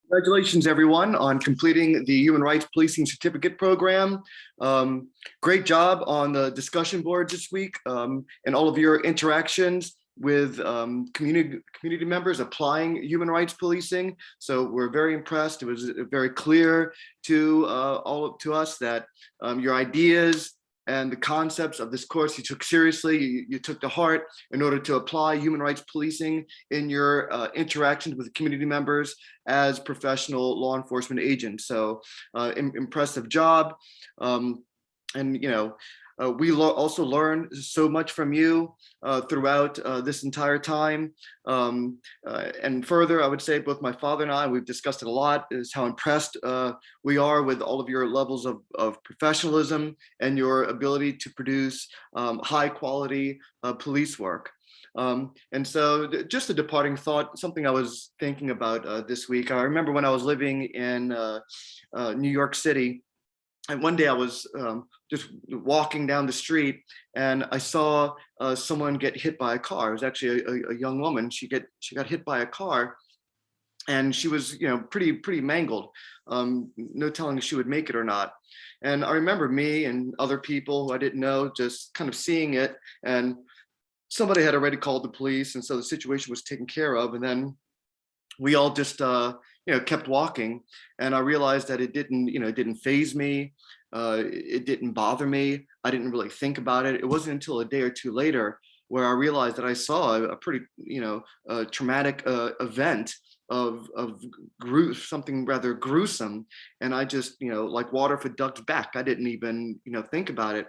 Congratulations, everyone, on completing the Human Rights Policing Certificate Program. Great job on the discussion board this week and all of your interactions with community members applying human rights policing. So we're very impressed. It was very clear to to us that your ideas and the concepts of this course you took seriously, you took to heart in order to apply human rights policing in your interactions with community members as professional law enforcement agents. So impressive job. And we also learned so much from you throughout this entire time. And further, I would say both my father and I, we've discussed it a lot, is how impressed we are with all of your levels of professionalism and your ability to produce high quality police work. And so just a departing thought, something I was thinking about this week. I remember when I was living in New York City, and one day I was just walking down the street and I saw someone get hit by a car. It was actually a young woman. She got hit by a car and she was, pretty mangled. No telling if she would make it or not. And I remember me and other people who I didn't know just kind of seeing it, and somebody had already called the police. And so the situation was taken care of. And then we all just, kept walking, and I realized that it didn't faze me. It didn't bother me. I didn't really think about it. It wasn't until a day or two later where I realized that I saw a pretty, traumatic event of something rather gruesome. And I just, like water for ducks back. I didn't even, think about it.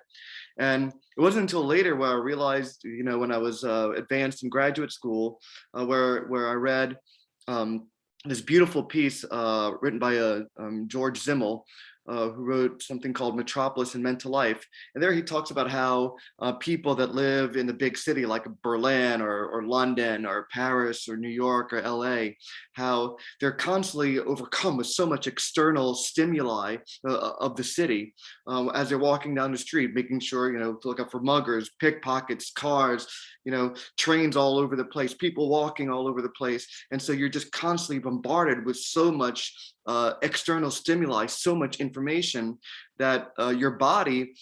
And it wasn't until later where I realized, when I was advanced in graduate school, where I read this beautiful piece written by George Zimmel, who wrote something called Metropolis and Mental Life. And there he talks about how people that live in the big city like Berlin or London or Paris or New York or LA, how they're constantly overcome with so much external stimuli of the city as they're walking down the street, making sure, to look out for muggers, pickpockets, cars, trains all over the place, people walking all over the place. And so you're just constantly bombarded with so much external stimuli, so much information that your body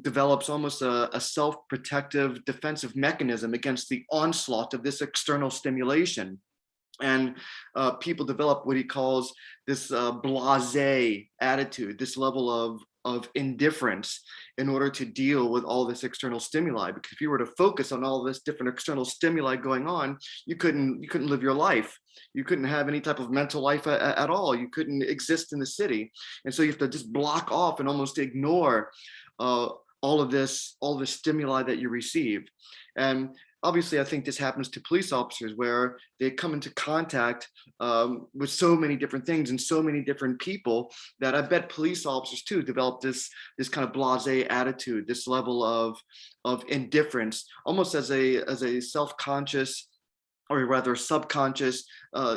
develops almost a self-protective defensive mechanism against the onslaught of this external stimulation. And people develop what he calls this blasé attitude, this level of indifference in order to deal with all this external stimuli. Because if you were to focus on all this different external stimuli going on, you couldn't live your life. You couldn't have any type of mental life at all. You couldn't exist in the city. And so you have to just block off and almost ignore all this stimuli that you receive. And obviously, I think this happens to police officers where they come into contact with so many different things and so many different people that I bet police officers too develop this kind of blasé attitude, this level of indifference, almost as a self-conscious, or rather subconscious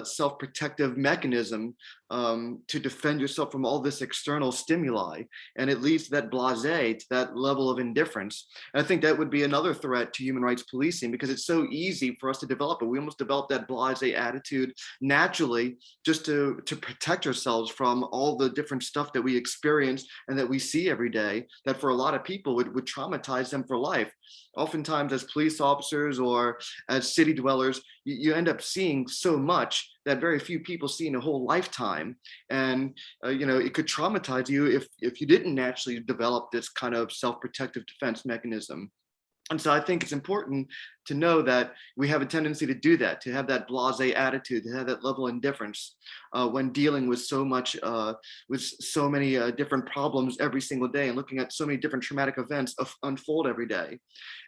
self-protective mechanism to defend yourself from all this external stimuli. And it leads to that blasé, to that level of indifference. And I think that would be another threat to human rights policing, because it's so easy for us to develop it. We almost develop that blasé attitude naturally just to protect ourselves from all the different stuff that we experience and that we see every day, that for a lot of people would traumatize them for life. Oftentimes as police officers or as city dwellers, you end up seeing so much that very few people see in a whole lifetime. And it could traumatize you if you didn't naturally develop this kind of self-protective defense mechanism. And so I think it's important to know that we have a tendency to do that, to have that blasé attitude, to have that level of indifference when dealing with so many different problems every single day and looking at so many different traumatic events unfold every day.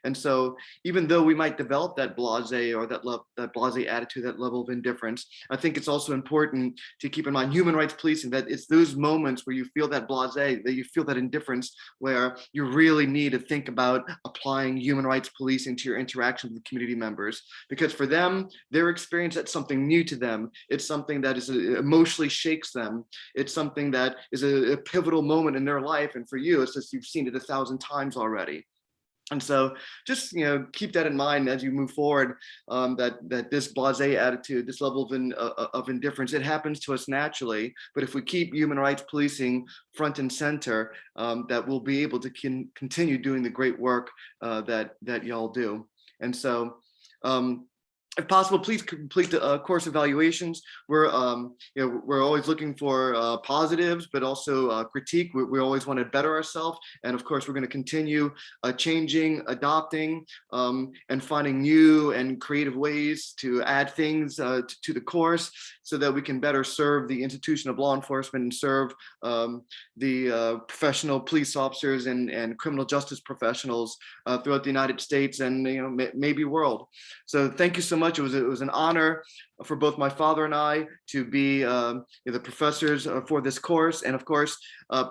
And so even though we might develop that blasé or that blasé attitude, that level of indifference, I think it's also important to keep in mind human rights policing, that it's those moments where you feel that blasé, that you feel that indifference, where you really need to think about applying human rights policing to your interaction with community members. Because for them, their experience, that's something new to them. It's something that emotionally shakes them. It's something that is a pivotal moment in their life. And for you, it's just you've seen it 1,000 times already. And so just, keep that in mind as you move forward, that this blasé attitude, this level of indifference, it happens to us naturally. But if we keep human rights policing front and center, that we'll be able to continue doing the great work that y'all do. And so, if possible, please complete the course evaluations. We're always looking for positives, but also critique. We always want to better ourselves, and of course, we're going to continue changing, adopting, and finding new and creative ways to add things to the course, so that we can better serve the institution of law enforcement and serve the professional police officers and criminal justice professionals throughout the United States and maybe world. So thank you so much. It was an honor for both my father and I to be the professors for this course. And of course,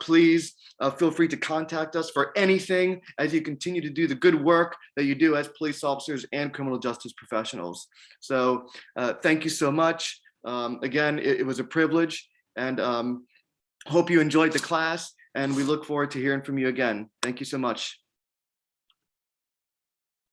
please feel free to contact us for anything as you continue to do the good work that you do as police officers and criminal justice professionals. So thank you so much. Again, it was a privilege, and hope you enjoyed the class, and we look forward to hearing from you again. Thank you so much.